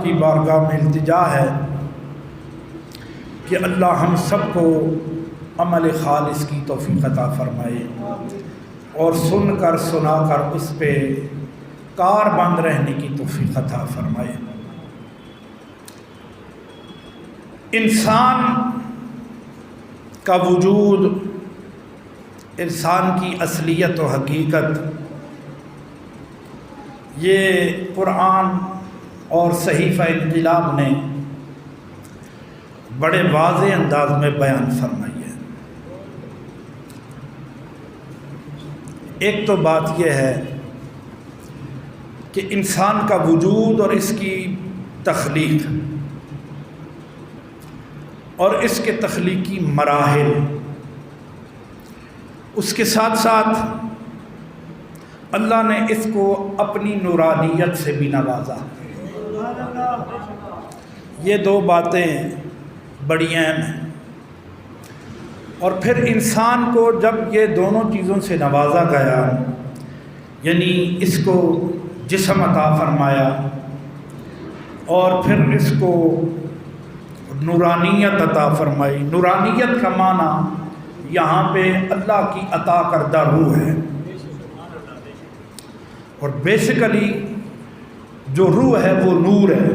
کی بارگاہ میں التجا ہے کہ اللہ ہم سب کو عمل خالص کی توفیق عطا فرمائے اور سن کر سنا کر اس پہ کار بند رہنے کی توفیق عطا فرمائے۔ انسان کا وجود، انسان کی اصلیت و حقیقت، یہ قرآن اور صحیفہ انقلاب نے بڑے واضح انداز میں بیان فرمائی ہے۔ ایک تو بات یہ ہے کہ انسان کا وجود اور اس کی تخلیق اور اس کے تخلیقی مراحل، اس کے ساتھ ساتھ اللہ نے اس کو اپنی نورانیت سے بھی نوازا۔ یہ دو باتیں بڑی اہم ہیں، اور پھر انسان کو جب یہ دونوں چیزوں سے نوازا گیا، یعنی اس کو جسم عطا فرمایا اور پھر اس کو نورانیت عطا فرمائی۔ نورانیت کا معنی یہاں پہ اللہ کی عطا کردہ روح ہے، اور بیسیکلی جو روح ہے وہ نور ہے۔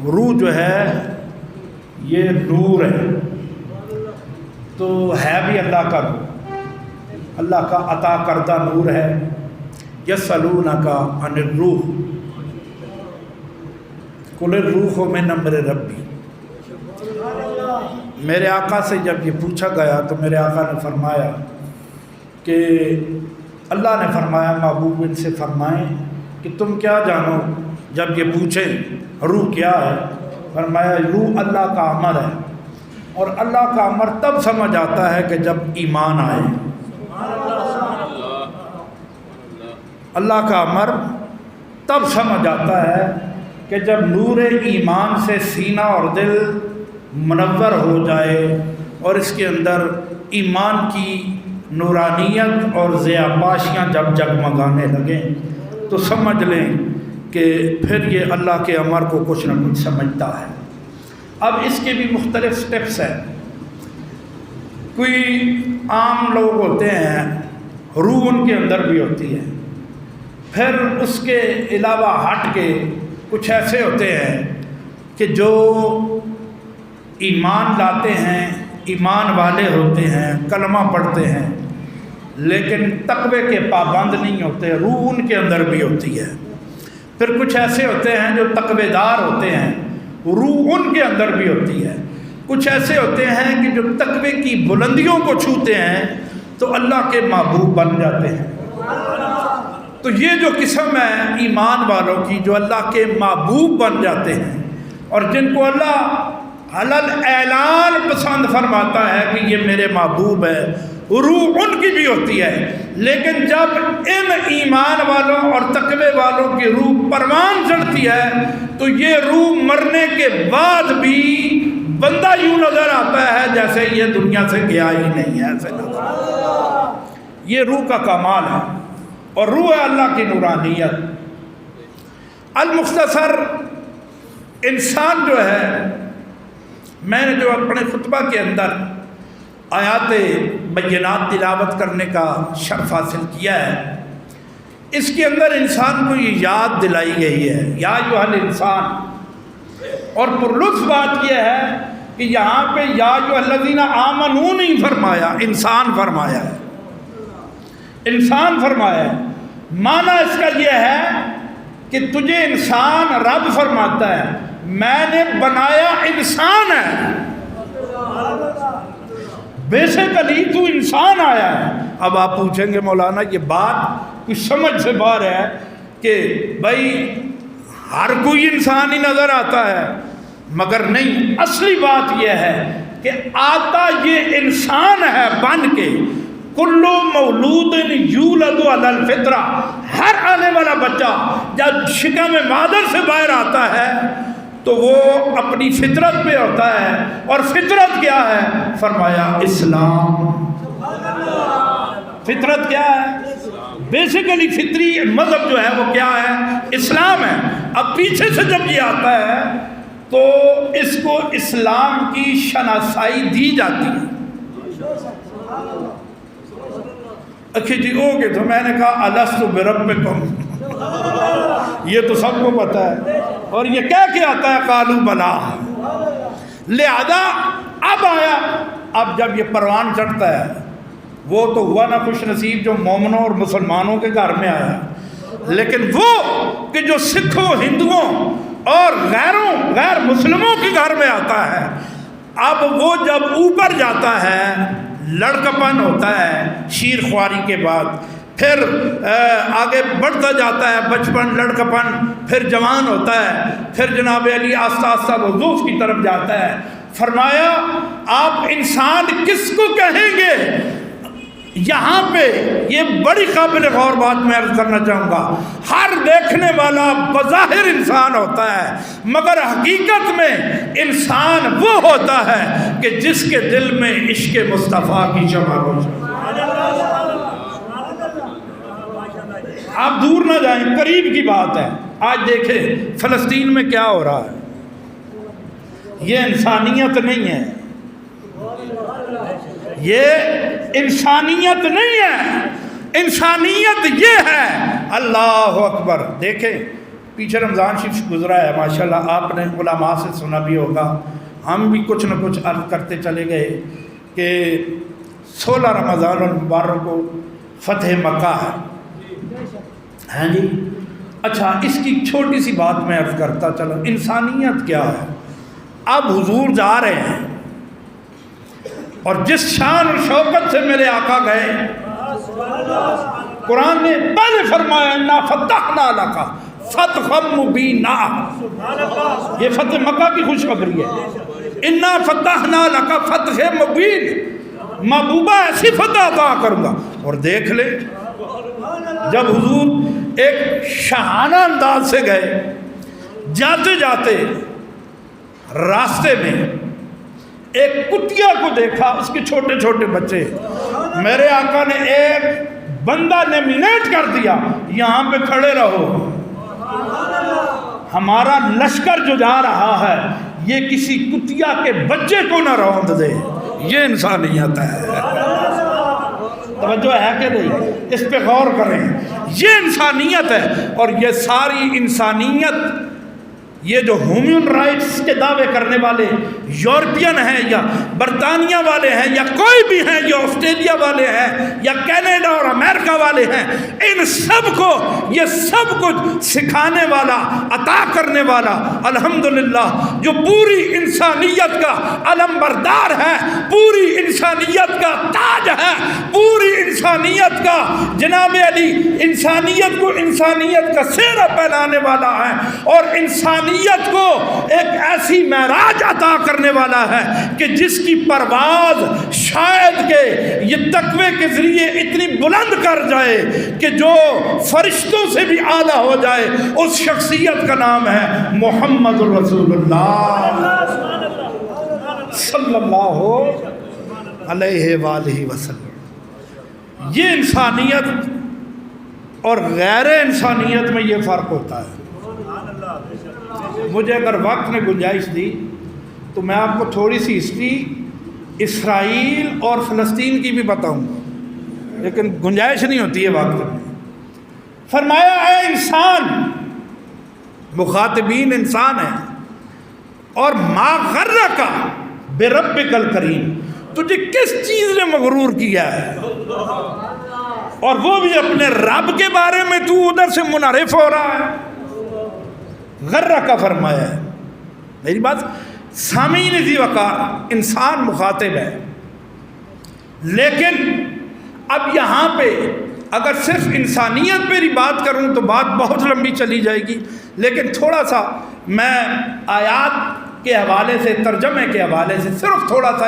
روح جو ہے یہ نور ہے، تو ہے بھی اللہ کا روح، اللہ کا عطا کردہ نور ہے۔ یسألونک عن الروح قل الروح من امر ربی۔ میرے آقا سے جب یہ پوچھا گیا تو میرے آقا نے فرمایا کہ اللہ نے فرمایا محبوب ان سے فرمائیں کہ تم کیا جانو جب یہ پوچھیں روح کیا ہے؟ فرمایا روح اللہ کا امر ہے، اور اللہ کا امر تب سمجھ آتا ہے کہ جب ایمان آئے۔ اللہ کا امر تب سمجھ آتا ہے کہ جب نور ایمان سے سینہ اور دل منور ہو جائے اور اس کے اندر ایمان کی نورانیت اور ضیاءپاشیاں جب جگمگانے لگیں تو سمجھ لیں کہ پھر یہ اللہ کے امر کو کچھ نہ کچھ سمجھتا ہے۔ اب اس کے بھی مختلف سٹیپس ہیں۔ کوئی عام لوگ ہوتے ہیں، روح ان کے اندر بھی ہوتی ہے، پھر اس کے علاوہ ہٹ کے کچھ ایسے ہوتے ہیں کہ جو ایمان لاتے ہیں، ایمان والے ہوتے ہیں، کلمہ پڑھتے ہیں، لیکن تقوی کے پابند نہیں ہوتے، روح ان کے اندر بھی ہوتی ہے۔ پھر کچھ ایسے ہوتے ہیں جو تقوی دار ہوتے ہیں، روح ان کے اندر بھی ہوتی ہے۔ کچھ ایسے ہوتے ہیں کہ جو تقوی کی بلندیوں کو چھوتے ہیں تو اللہ کے محبوب بن جاتے ہیں۔ تو یہ جو قسم ہے ایمان والوں کی، جو اللہ کے محبوب بن جاتے ہیں اور جن کو اللہ علل اعلان پسند فرماتا ہے کہ یہ میرے محبوب ہے، روح ان کی بھی ہوتی ہے۔ لیکن جب ان ایمان والوں اور تقوی والوں کی روح پروان چڑھتی ہے تو یہ روح مرنے کے بعد بھی بندہ یوں نظر آتا ہے جیسے یہ دنیا سے گیا ہی نہیں ہے، ایسے نظر آتا ہے۔ یہ روح کا کمال ہے، اور روح ہے اللہ کی نورانیت۔ المختصر انسان جو ہے، میں نے جو اپنے خطبہ کے اندر آیات بینات تلاوت کرنے کا شرف حاصل کیا ہے، اس کے اندر انسان کو یہ یاد دلائی گئی ہے یا ایھا الانسان، اور پرلطف بات یہ ہے کہ یہاں پہ یا ایھا الذین آمنوا نہیں فرمایا، انسان فرمایا ہے، انسان فرمایا ہے۔ معنی اس کا یہ ہے کہ تجھے انسان رب فرماتا ہے، میں نے بنایا انسان ہے، بیسیکلی تو انسان آیا ہے۔ اب آپ پوچھیں گے مولانا یہ بات کچھ سمجھ سے باہر ہے کہ بھائی ہر کوئی انسان ہی نظر آتا ہے، مگر نہیں، اصلی بات یہ ہے کہ آتا یہ انسان ہے بن کے۔ کلو مولود یولد علی الفطرہ، ہر آنے والا بچہ جب شکم مادر سے باہر آتا ہے تو وہ اپنی فطرت پہ ہوتا ہے، اور فطرت کیا ہے؟ فرمایا اسلام۔ فطرت کیا ہے؟ بیسیکلی فطری مذہب جو ہے وہ کیا ہے؟ اسلام ہے۔ اب پیچھے سے جب یہ آتا ہے تو اس کو اسلام کی شناسائی دی جاتی ہے۔ اچھا جی اوکے، تو میں نے کہا الستُ بربکم، یہ تو سب کو پتا ہے، اور یہ کہہ کے آتا ہے قالوا بلا۔ لہذا اب آیا، اب جب یہ پروان چڑھتا ہے، وہ تو ہوا نا خوش نصیب جو مومنوں اور مسلمانوں کے گھر میں آیا، لیکن وہ کہ جو سکھوں، ہندوؤں اور غیر مسلموں کے گھر میں آتا ہے، اب وہ جب اوپر جاتا ہے لڑکپن ہوتا ہے شیر خواری کے بعد، پھر آگے بڑھتا جاتا ہے بچپن، لڑکپن، پھر جوان ہوتا ہے، پھر جناب علی آہستہ آہستہ وہ ذوف کی طرف جاتا ہے۔ فرمایا آپ انسان کس کو کہیں گے؟ یہاں پہ یہ بڑی قابل غور بات میں عرض کرنا چاہوں گا، ہر دیکھنے والا بظاہر انسان ہوتا ہے، مگر حقیقت میں انسان وہ ہوتا ہے کہ جس کے دل میں عشق مصطفیٰ کی شمع روشن۔ آپ دور نہ جائیں، قریب کی بات ہے۔ آج دیکھیں فلسطین میں کیا ہو رہا ہے، یہ انسانیت نہیں ہے، یہ انسانیت نہیں ہے، انسانیت یہ ہے۔ اللہ اکبر۔ دیکھیں پیچھے رمضان شریف گزرا ہے، ماشاءاللہ آپ نے علماء سے سنا بھی ہوگا، ہم بھی کچھ نہ کچھ عرض کرتے چلے گئے کہ 16 رمضان المبارک کو فتح مکہ ہے، ہیں جی۔ اچھا اس کی چھوٹی سی بات میں عرض کرتا چلا، انسانیت کیا ہے؟ اب حضور جا رہے ہیں اور جس شان اور شوکت سے میرے آقا گئے، قرآن نے پہلے فرمایا انا فتحنا لک فتحا مبینا، یہ فتح مکہ کی خوشخبری ہے۔ انا فتحنا لک فتح مبین، محبوبہ ایسی فتح عطا کروں گا۔ اور دیکھ لیں جب حضور ایک شاہانہ انداز سے گئے، جاتے جاتے راستے میں ایک کتیا کو دیکھا، اس کے چھوٹے چھوٹے بچے، میرے آقا نے ایک بندہ نامینیٹ کر دیا، یہاں پہ کھڑے رہو، ہمارا لشکر جو جا رہا ہے یہ کسی کتیا کے بچے کو نہ روند دے۔ یہ انسانیت ہے، توجہ ہے کہ نہیں؟ اس پہ غور کریں، یہ انسانیت ہے۔ اور یہ ساری انسانیت، یہ جو ہیومن رائٹس کے دعوے کرنے والے یورپین ہیں یا برطانیہ والے ہیں یا کوئی بھی ہیں، یا آسٹریلیا والے ہیں یا کینیڈا اور امریکہ والے ہیں، ان سب کو یہ سب کچھ سکھانے والا، عطا کرنے والا الحمدللہ جو پوری انسانیت کا علم بردار ہے، پوری انسانیت کا تاج ہے، پوری انسانیت کا جناب علی انسانیت کو انسانیت کا سہرا پہنانے والا ہے، اور انسانیت کو ایک ایسی معراج عطا کرنے والا ہے کہ جس کی پرواز شاید کہ یہ تقوی کے ذریعے اتنی بلند کر جائے کہ جو فرشتوں سے بھی اعلیٰ ہو جائے۔ اس شخصیت کا نام ہے محمد رسول اللہ صلی اللہ علیہ وآلہ وسلم۔ یہ انسانیت اور غیر انسانیت میں یہ فرق ہوتا ہے۔ مجھے اگر وقت نے گنجائش دی تو میں آپ کو تھوڑی سی ہسٹری اسرائیل اور فلسطین کی بھی بتاؤں گا، لیکن گنجائش نہیں ہوتی ہے وقت میں۔ فرمایا اے انسان، مخاطبین انسان ہیں، اور ما غرک بربک الکریم، تجھے کس چیز نے مغرور کیا ہے؟ اور وہ بھی اپنے رب کے بارے میں تو ادھر سے منحرف ہو رہا ہے۔ غرہ کا فرمایا ہے، میری بات سامعین ذی وقار، انسان مخاطب ہے، لیکن اب یہاں پہ اگر صرف انسانیت میری بات کروں تو بات بہت لمبی چلی جائے گی، لیکن تھوڑا سا میں آیات کے حوالے سے، ترجمے کے حوالے سے صرف تھوڑا سا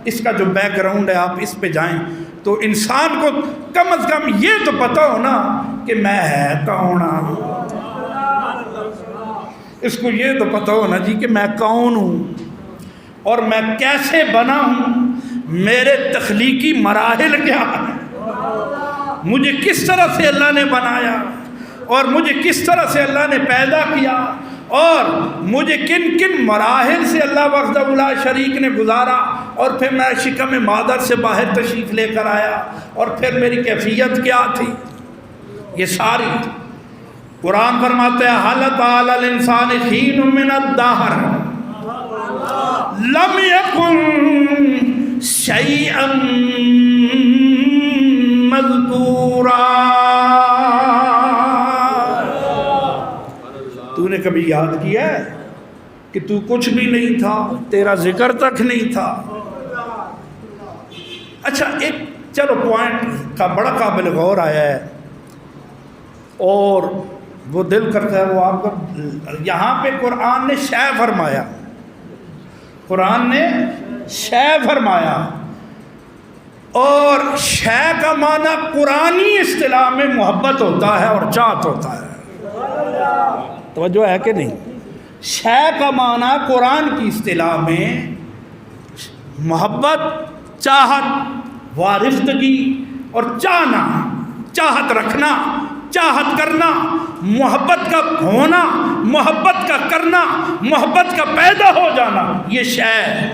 اس کا جو بیک گراؤنڈ ہے آپ اس پہ جائیں تو انسان کو کم از کم یہ تو پتہ ہونا کہ میں ہے کون ہوں، اس کو یہ تو پتہ ہونا جی کہ میں کون ہوں اور میں کیسے بنا ہوں، میرے تخلیقی مراحل کیا ہیں، مجھے کس طرح سے اللہ نے بنایا اور مجھے کس طرح سے اللہ نے پیدا کیا اور مجھے کن کن مراحل سے اللہ وحدہ لا شریک نے گزارا اور پھر میں شکم مادر سے باہر تشریف لے کر آیا اور پھر میری کیفیت کیا تھی، یہ ساری قرآن فرماتے ہیں حل تعالی الانسان حین من الدہر لم یکن شیئا مذکورا۔ تو نے کبھی یاد کیا ہے کہ تو کچھ بھی نہیں تھا، تیرا ذکر تک نہیں تھا؟ اچھا ایک چلو پوائنٹ کا بڑا قابل غور آیا ہے اور وہ دل کرتا ہے وہ آپ کو، یہاں پہ قرآن نے شے فرمایا، قرآن نے شے فرمایا، اور شے کا معنی قرآنی اصطلاح میں محبت ہوتا ہے اور چاہت ہوتا ہے، توجہ ہے کہ نہیں؟ شے کا معنی قرآن کی اصطلاح میں محبت، چاہت، وارفتگی اور چاہنا، چاہت رکھنا، چاہت کرنا، محبت کا ہونا، محبت کا کرنا، محبت کا پیدا ہو جانا، یہ شے ہے۔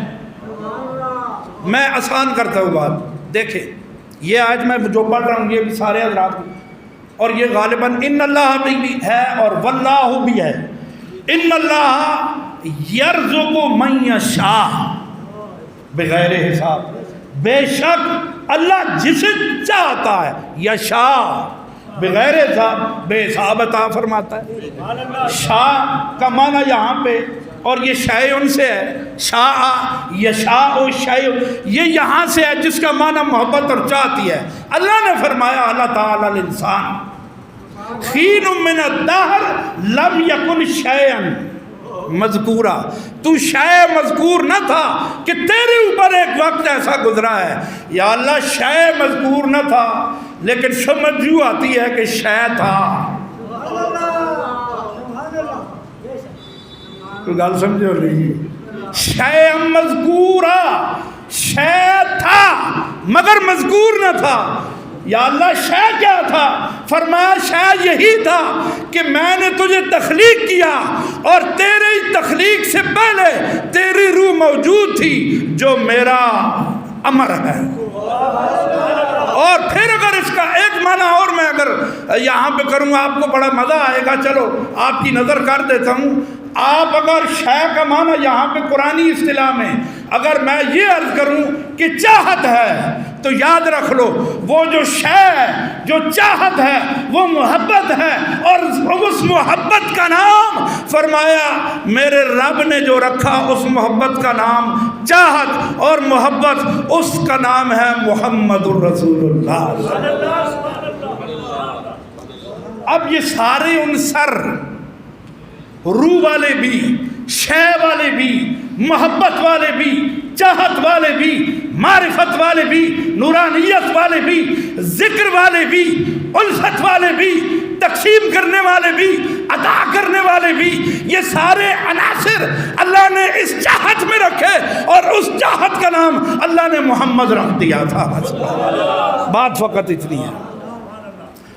میں آسان کرتا ہوں بات، دیکھیں یہ آج میں جو پڑھ رہا ہوں یہ بھی سارے حضرات کو، اور یہ غالباً ان اللہ بھی ہے اور واللہ بھی ہے۔ ان اللہ یرزق من یشاء بغیر حساب، بے شک اللہ جسے چاہتا ہے یشاء بغیر حساب، بے حساب عطا فرماتا ہے۔ شاء کا معنی یہاں پہ، اور یہ شیء سے ہے، شاء یشاء شیء، یہ یہاں سے ہے جس کا معنی محبت اور چاہتی ہے۔ اللہ نے فرمایا اللہ تعالی الانسان حین من الدہر لم یکن شیئا مذکورا، تو شے مذکور نہ تھا کہ تیرے اوپر ایک وقت ایسا گزرا ہے، یا اللہ شے مذکور نہ تھا لیکن سمجھ یوں آتی ہے کہ شے تھا۔ تو گل سمجھو رہی، شے مذکورا، شے تھا مگر مذکور نہ تھا۔ یا اللہ شے کیا تھا؟ فرمایا شے یہی تھا کہ میں نے تجھے تخلیق کیا اور تیری تخلیق سے پہلے تیری روح موجود تھی جو میرا امر ہے۔ اور پھر اگر اس کا ایک معنی اور میں اگر یہاں پہ کروں آپ کو بڑا مزہ آئے گا، چلو آپ کی نظر کر دیتا ہوں۔ آپ اگر شے کا معنی یہاں پہ قرآنی اصطلاح میں اگر میں یہ عرض کروں کہ چاہت ہے تو یاد رکھ لو وہ جو شے جو چاہت ہے وہ محبت ہے، اور اس محبت کا نام فرمایا میرے رب نے جو رکھا اس محبت کا نام چاہت، اور محبت اس کا نام ہے محمد الرسول اللہ۔ اب یہ سارے عنصر روح والے بھی، شے والے بھی، محبت والے بھی، چاہت والے بھی، معرفت والے بھی، نورانیت والے بھی، ذکر والے بھی، الفت والے بھی، تقسیم کرنے والے بھی، عطا کرنے والے بھی، یہ سارے عناصر اللہ نے اس چاہت میں رکھے، اور اس چاہت کا نام اللہ نے محمد رکھ دیا تھا۔ بات فقط اتنی ہے،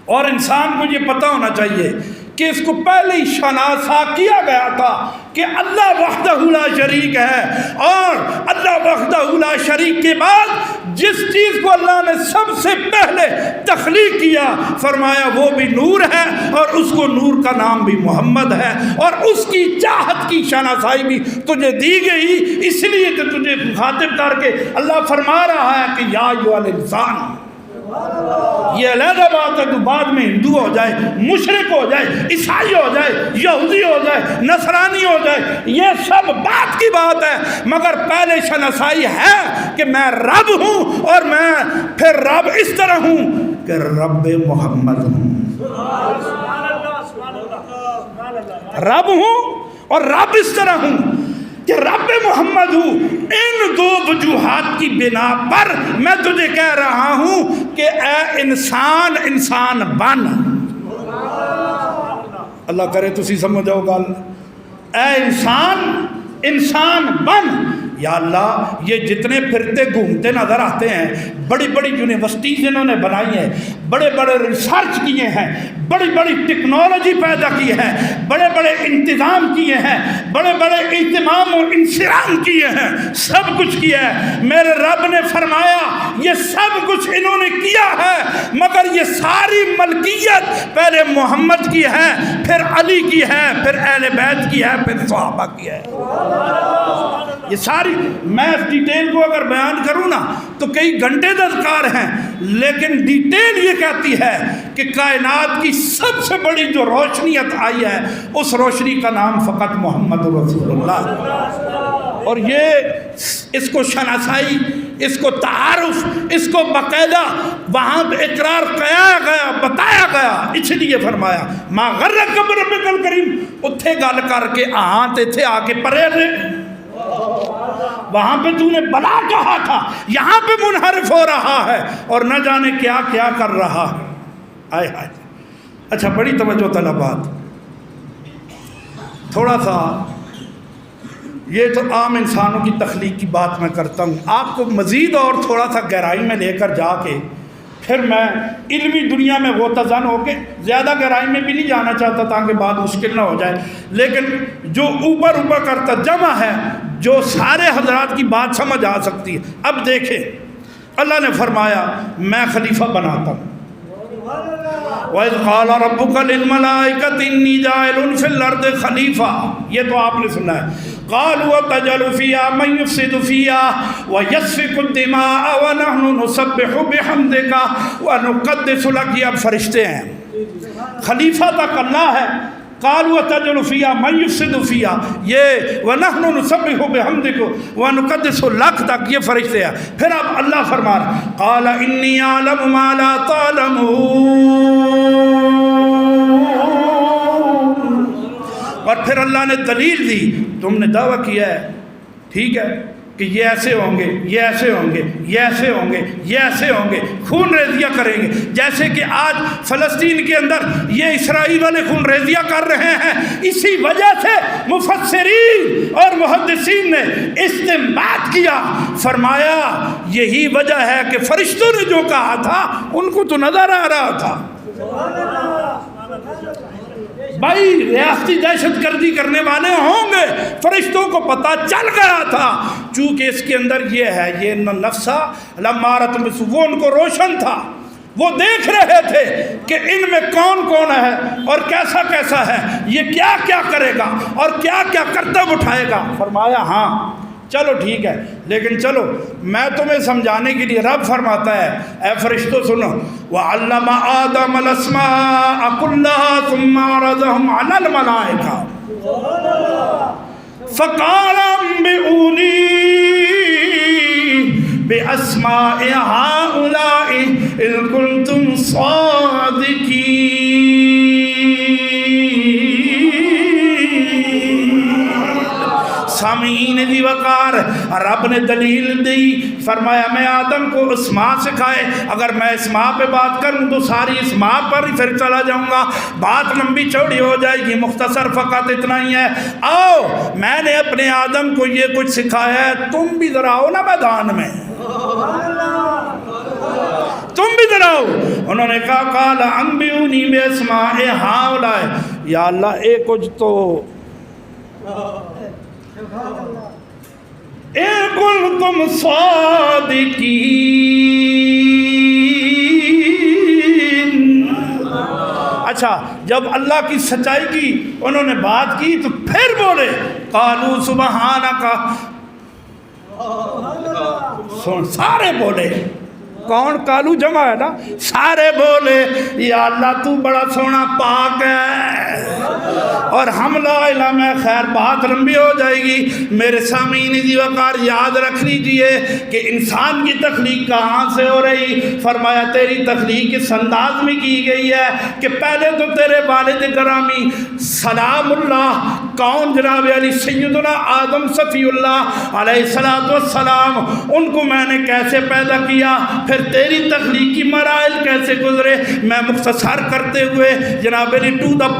اور انسان کو یہ پتہ ہونا چاہیے کہ اس کو پہلے ہی شناسا کیا گیا تھا کہ اللہ وحدہ لا شریک ہے، اور اللہ وحدہ لا شریک کے بعد جس چیز کو اللہ نے سب سے پہلے تخلیق کیا فرمایا وہ بھی نور ہے، اور اس کو نور کا نام بھی محمد ہے، اور اس کی چاہت کی شناسائی بھی تجھے دی گئی، اس لیے کہ تجھے مخاطب کر کے اللہ فرما رہا ہے کہ یا ایھا الانسان۔ یہ علیحدہ بات ہے تو بعد میں ہندو ہو جائے، مشرک ہو جائے، عیسائی ہو جائے، یہودی ہو جائے، نصرانی ہو جائے، یہ سب بات کی بات ہے، مگر پہلے شناسائی ہے کہ میں رب ہوں، اور میں پھر رب اس طرح ہوں کہ رب محمد ہوں، رب ہوں اور رب اس طرح ہوں کہ رب محمد ہوں۔ ان دو وجوہات کی بنا پر میں تجھے کہہ رہا ہوں کہ اے انسان، انسان بن۔ اللہ کرے تسی سمجھو گل، اے انسان، انسان بن، یا اللہ یہ جتنے پھرتے گھومتے نظر آتے ہیں، بڑی بڑی یونیورسٹیز انہوں نے بنائی ہیں، بڑے بڑے ریسرچ کیے ہیں، بڑی بڑی ٹیکنالوجی پیدا کی ہے، بڑے بڑے انتظام کیے ہیں، بڑے بڑے اہتمام و انصرام کیے ہیں، سب کچھ کیا ہے۔ میرے رب نے فرمایا یہ سب کچھ انہوں نے کیا ہے، مگر یہ ساری ملکیت پہلے محمد کی ہے، پھر علی کی ہے، پھر اہل بیت کی ہے، پھر صحابہ کی ہے۔ یہ ساری میں اس ڈیٹیل کو اگر بیان کروں نا تو کئی گھنٹے درکار ہیں، لیکن ڈیٹیل یہ کہتی ہے کہ کائنات کی سب سے بڑی جو روشنیت آئی ہے اس روشنی کا نام فقط محمد رسول اللہ۔ اور یہ اس کو شناسائی، اس کو تعارف، اس کو باقاعدہ وہاں پہ اقرار کیا گیا، بتایا گیا، اس لیے فرمایا ما غرک بربک الکریم، اتھے گل کر کے تے تھے آ کے پرے لے، وہاں پہ تو نے بلا کہا تھا، یہاں پہ منحرف ہو رہا ہے اور نہ جانے کیا کیا کر رہا ہے۔ آئے ہائے، اچھا بڑی توجہ طلب بات، تھوڑا سا یہ تو عام انسانوں کی تخلیق کی بات میں کرتا ہوں، آپ کو مزید اور تھوڑا سا گہرائی میں لے کر جا کے پھر میں علمی دنیا میں غوطہ-زن ہو کے زیادہ گہرائی میں بھی نہیں جانا چاہتا تاکہ بات مشکل نہ ہو جائے، لیکن جو اوپر اوپر کا ترجمہ ہے جو سارے حضرات کی بات سمجھ آ سکتی ہے۔ اب دیکھیں اللہ نے فرمایا میں خلیفہ بناتا ہوں، وَإِذْ قَالَ رَبُّكَ لِلْمَلَائِكَةِ إِنِّي جَاعِلٌ فِي الْأَرْضِ خَلِيفَةً، یہ تو آپ نے سنا ہے۔ قَالُوا وَتَجْعَلُ فِيهَا مَن يُفْسِدُ فِيهَا وَيَسْفِكُ الدِّمَاءَ وَنَحْنُ نُسَبِّحُ بِحَمْدِكَ وَنُقَدِّسُ لَكَ، یہ اب فرشتے ہیں، خلیفہ تک اللہ ہے۔ قَالُوا وَتَجْعَلُ فِيهَا مَن يُفْسِدُ فِيهَا، یہ وَنَحْنُ نُسَبِّحُ بِحَمْدِكَ وَنُقَدِّسُ لَكَ تک یہ فرشتے ہیں۔ پھر اب اللہ فرما رہا قَالَ إِنِّي أَعْلَمُ مَا لَا تَعْلَمُونَ، اور پھر اللہ نے دلیل دی، تم نے دعویٰ کیا ہے ٹھیک ہے کہ یہ ایسے ہوں گے، یہ ایسے ہوں گے، یہ ایسے ہوں گے، یہ ایسے ہوں گے، خون ریزیاں کریں گے، جیسے کہ آج فلسطین کے اندر یہ اسرائیل والے خون ریزیاں کر رہے ہیں۔ اسی وجہ سے مفسرین اور محدثین نے استنباط کیا، فرمایا یہی وجہ ہے کہ فرشتوں نے جو کہا تھا ان کو تو نظر آ رہا تھا۔ بھائی ریاستی دہشت گردی کرنے والے ہوں گے، فرشتوں کو پتہ چل گیا تھا، چونکہ اس کے اندر یہ ہے، یہ نفسہ لمارت بالسوء، وہ ان کو روشن تھا، وہ دیکھ رہے تھے کہ ان میں کون کون ہے اور کیسا کیسا ہے، یہ کیا کیا کرے گا اور کیا کیا کرتب اٹھائے گا۔ فرمایا ہاں چلو ٹھیک ہے، لیکن چلو میں تمہیں سمجھانے کے لیے، رب فرماتا ہے اے فرشتوں سنو، وَعَلَّمَ آدَمَ الْأَسْمَاءَ كُلَّهَا ثُمَّ عَرَضَهُمْ عَلَى الْمَلَائِكَةِ فَقَالَ أَنبِئُونِي بِأَسْمَاءِ هَؤُلَاءِ إِن كُنتُمْ صَادِقِينَ۔ سامعین دی وقار، رب نے دلیل دی، فرمایا میں آدم کو اسماء سکھائے، اگر میں اسماء پہ بات کروں تو ساری اسماء پر ہی پھر چلا جاؤں گا، بات لمبی چوڑی ہو جائے گی، مختصر فقط اتنا ہی ہے۔ آؤ میں نے اپنے آدم کو یہ کچھ سکھایا ہے، تم بھی ذرا آؤ نا میدان میں، تم بھی ذرا آؤ۔ انہوں نے کہا قال انبئونی باسماء ہؤلاء، یا اللہ ایک کچھ تو اِن كُنتُمْ صادقین۔ اچھا جب اللہ کی سچائی کی انہوں نے بات کی تو پھر بولے قالوا سبحانک، سارے بولے، کون قالو جمع ہے نا، سارے بولے یا اللہ تو بڑا سونا پاک ہے، اور ہم لا علم ہے، خیر بات لمبی ہو جائے گی۔ میرے سامعین دی وقار یاد رکھ لیجئے کہ انسان کی تخلیق کہاں سے ہو رہی، فرمایا تیری تخلیق اس انداز میں کی گئی ہے کہ پہلے تو تیرے والد گرامی سلام اللہ کون جناب علی سیدنا آدم صفی اللہ علیہ السلام، ان کو میں نے کیسے پیدا کیا، پھر تیری تخلیقی مراحل کیسے گزرے، میں مختصر کرتے ہوئے جناب علی ٹو دا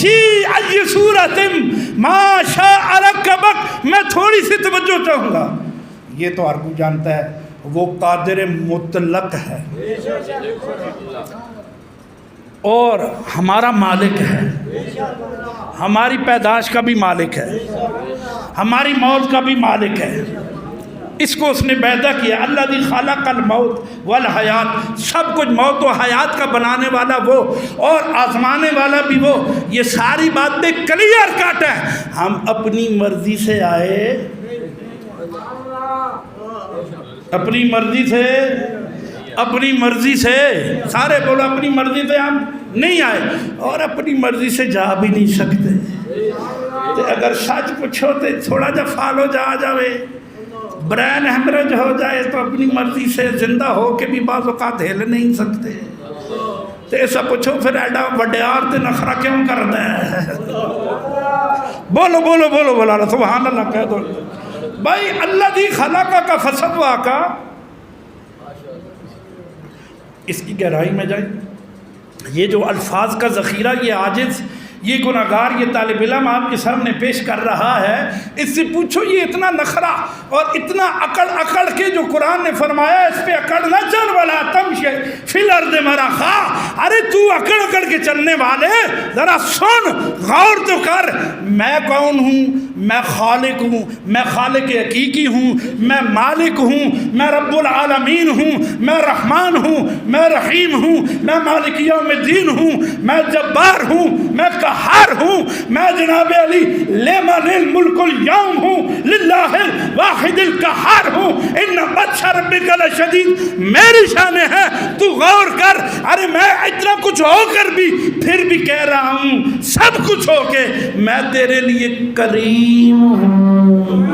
فی ای صورت ما شاء رکبک، میں تھوڑی سی توجہ چاہوں گا. یہ تو ہر کوئی جانتا ہے وہ قادر مطلق ہے اور ہمارا مالک ہے، ہماری پیدائش کا بھی مالک ہے، ہماری موت کا بھی مالک ہے. اس کو اس نے پیدا کیا. الذی خلق الموت والحیات، سب کچھ موت و حیات کا بنانے والا وہ اور آزمانے والا بھی وہ. یہ ساری باتیں کلیئر کٹ ہیں. ہم اپنی مرضی سے آئے، اپنی مرضی سے، اپنی مرضی سے، سارے بولو اپنی مرضی سے ہم نہیں آئے اور اپنی مرضی سے جا بھی نہیں سکتے. تو اگر سچ پوچھو تو تھوڑا جا فالو جا جاوے، برین ہیمریج ہو جائے تو اپنی مرضی سے زندہ ہو کے بھی بعض اوقات ہل نہیں سکتے. تو ایسا پوچھو پھر ایڈا وڈیار تے نخرہ کیوں کرتا ہے؟ بولو بولو بولو بولو سبحان اللہ کہہ دو بھائی. الذی خلقک فسواک، اس کی گہرائی میں جائیں. یہ جو الفاظ کا ذخیرہ یہ عاجز، یہ گناہگار، یہ طالب علم آپ کے سامنے پیش کر رہا ہے، اس سے پوچھو یہ اتنا نخرہ اور اتنا اکڑ کے جو قرآن نے فرمایا اس پہ اکڑ نہ چل ولا تمشی فی الارض مرحا. ارے تو اکڑ کے چلنے والے ذرا سن، غور تو کر. میں کون ہوں؟ میں خالق ہوں، میں خالق حقیقی ہوں، میں مالک ہوں، میں رب العالمین ہوں، میں رحمان ہوں، میں رحیم ہوں، میں مالک یوم الدین ہوں، میں جبار ہوں، میں قہار ہوں، میں جناب علی لمن الملک اليوم ہوں، للہ الواحد القہار ہوں. ان بطش ربک لشدید، میری شان ہے، تو غور کر. ارے میں اتنا کچھ ہو کر بھی پھر بھی کہہ رہا ہوں سب کچھ ہو کے میں تیرے لیے کریم ہوں.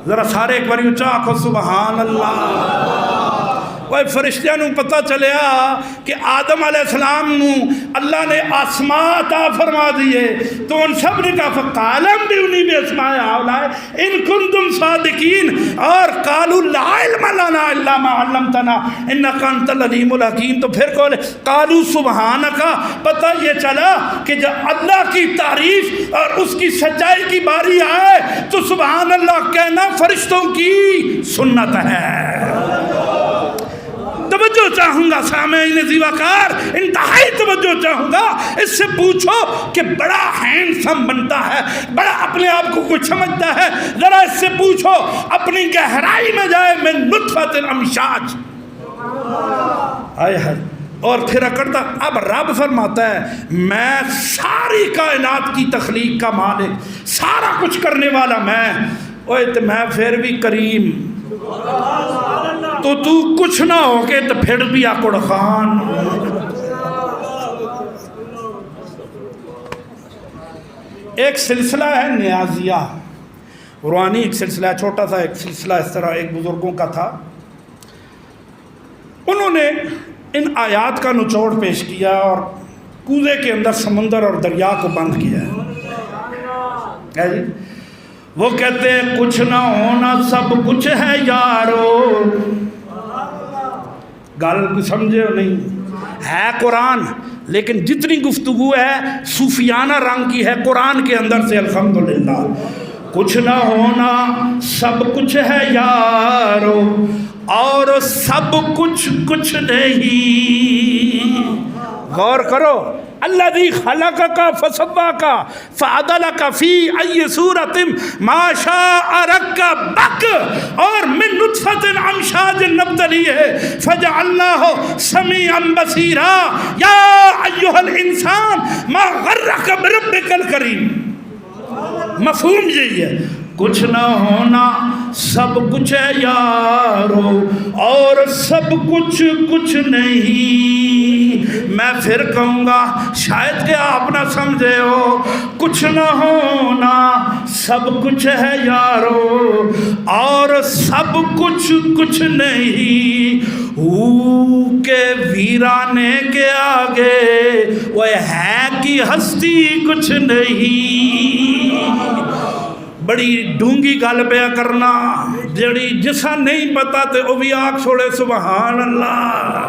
ذرا سارے ایک بار اونچا آکھو سبحان اللہ. وہ فرشتیاں نو پتہ چلیا کہ آدم علیہ السلام نو اللہ نے آسماء عطا فرما دیے تو ان سب نے کہا فقالم بھی انہی بھی اسماء ہاؤلائے ان کنتم صادقین، اور قالوا لا علم لنا الا ما علمتنا انک انت العلیم الحکیم. تو پھر قالوا سبحانک. پتہ یہ چلا کہ جب اللہ کی تعریف اور اس کی سچائی کی باری آئے تو سبحان اللہ کہنا فرشتوں کی سنت ہے. توجہ چاہوں گا سامعین زیوکار، انتہائی توجہ چاہوں گا. اس سے پوچھو کہ بڑا ہینڈسم بنتا ہے، بڑا اپنے آپ کو کچھ سمجھتا ہے، ذرا اس سے پوچھو اپنی گہرائی میں جائے من نطفۃ امشاج. ہائے ہائے. اور پھر اکڑتا. اب رب فرماتا ہے میں ساری کائنات کی تخلیق کا مالک، سارا کچھ کرنے والا میں. اوے تو میں پھر بھی کریم، تو کچھ نہ ہو کے تو پھر بھی آکڑ خان. ایک سلسلہ ہے نیازیہ، روحانی ایک سلسلہ ہے، چھوٹا سا ایک سلسلہ اس طرح ایک بزرگوں کا تھا. انہوں نے ان آیات کا نچوڑ پیش کیا اور کوزے کے اندر سمندر اور دریا کو بند کیا ہے جی. وہ کہتے ہیں کچھ نہ ہونا سب کچھ ہے یارو. گل سمجھے ہو نہیں ہے قرآن، لیکن جتنی گفتگو ہے صوفیانہ رنگ کی ہے قرآن کے اندر سے. الحمدللہ. کچھ نہ ہونا سب کچھ ہے یارو اور سب کچھ نہیں. غور کرو. الذی خلقک فسواک فعدلک فی ای صورت ما شاء رکبک، اور من نطفۃ امشاج نبتلیہ فجعلناہ سمیعا بصیرا. یا ایھا الانسان ما غرک بربک الکریم. مفہوم یہی ہے. کچھ نہ ہونا سب کچھ ہے یارو اور سب کچھ نہیں. میں پھر کہوں گا شاید کہ آپ نہ سمجھے ہو. کچھ نہ ہونا سب کچھ ہے یارو اور سب کچھ نہیں. کے ویرانے کے آگے وہ ہے کہ ہستی کچھ نہیں. بڑی ڈونگی گل پیا کرنا جڑی جسا نہیں پتا تے وہ بھی آگ چھوڑے سبحان اللہ.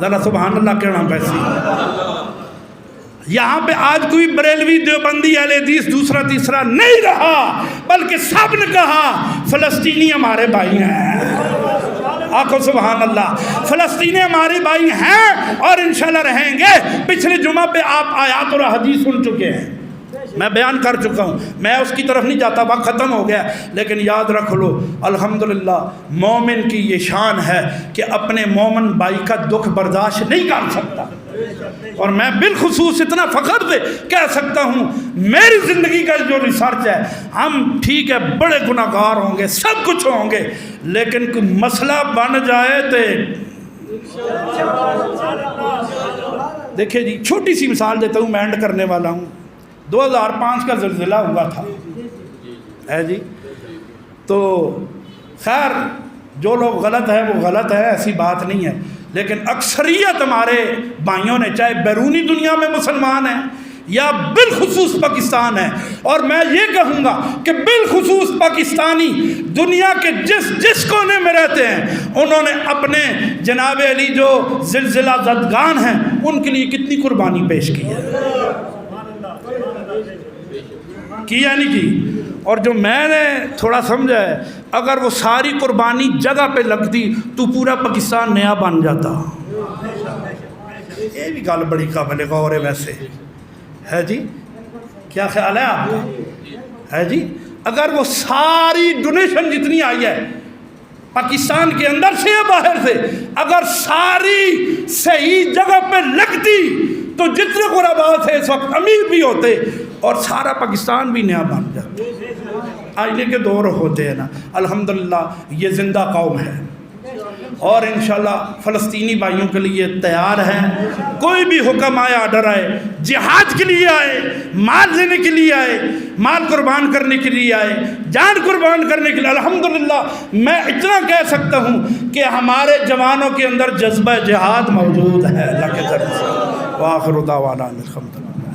ذرا سبحان اللہ کہنا پیسی۔ یہاں پہ آج کوئی بریلوی دیوبندی اہل حدیث دوسرا تیسرا نہیں رہا، بلکہ سب نے کہا فلسطینی ہمارے بھائی ہیں۔ آقا سبحان اللہ، فلسطینی ہمارے بھائی ہیں اور انشاءاللہ رہیں گے۔ پچھلے جمعہ پہ آپ آیات اور حدیث سن چکے ہیں، میں بیان کر چکا ہوں، میں اس کی طرف نہیں جاتا، وقت ختم ہو گیا، لیکن یاد رکھ لو الحمدللہ مومن کی یہ شان ہے کہ اپنے مومن بھائی کا دکھ برداشت نہیں کر سکتا۔ اور میں بالخصوص اتنا فخر سے کہہ سکتا ہوں، میری زندگی کا جو ریسرچ ہے، ہم ٹھیک ہے بڑے گناہگار ہوں گے، سب کچھ ہوں گے، لیکن کوئی مسئلہ بن جائے تو دیکھیں جی، چھوٹی سی مثال دیتا ہوں، میں اینڈ کرنے والا ہوں۔ 2005 کا زلزلہ ہوا تھا ہے جی، تو خیر جو لوگ غلط ہیں وہ غلط ہے، ایسی بات نہیں ہے، لیکن اکثریت ہمارے بھائیوں نے چاہے بیرونی دنیا میں مسلمان ہیں یا بالخصوص پاکستان ہے، اور میں یہ کہوں گا کہ بالخصوص پاکستانی دنیا کے جس کونے میں رہتے ہیں، انہوں نے اپنے جناب علی جو زلزلہ زدگان ہیں ان کے لیے کتنی قربانی پیش کی ہے، کی یا نہیں کی؟ اور جو میں نے تھوڑا سمجھا ہے، اگر وہ ساری قربانی جگہ پہ لگتی تو پورا پاکستان نیا بن جاتا۔ یہ بھی گل بڑی قابل غور ہے ویسے، ہے جی، کیا خیال ہے آپ کا؟ ہے جی، اگر وہ ساری ڈونیشن جتنی آئی ہے پاکستان کے اندر سے یا باہر سے، اگر ساری صحیح جگہ پہ لگتی تو جتنے غربا تھے اس وقت امیر بھی ہوتے اور سارا پاکستان بھی نیا بن جاتا۔ آئینے کے دور ہوتے ہیں نا، الحمدللہ یہ زندہ قوم ہے، اور انشاءاللہ فلسطینی بھائیوں کے لیے تیار ہیں۔ کوئی بھی حکم آئے، آرڈر آئے، جہاد کے لیے آئے، مال دینے کے لیے آئے، مال قربان کرنے کے لیے آئے، جان قربان کرنے کے لیے، الحمدللہ میں اتنا کہہ سکتا ہوں کہ ہمارے جوانوں کے اندر جذبہ جہاد موجود ہے اللہ کے طرف سے۔ وآخر دعوانا الحمدللہ۔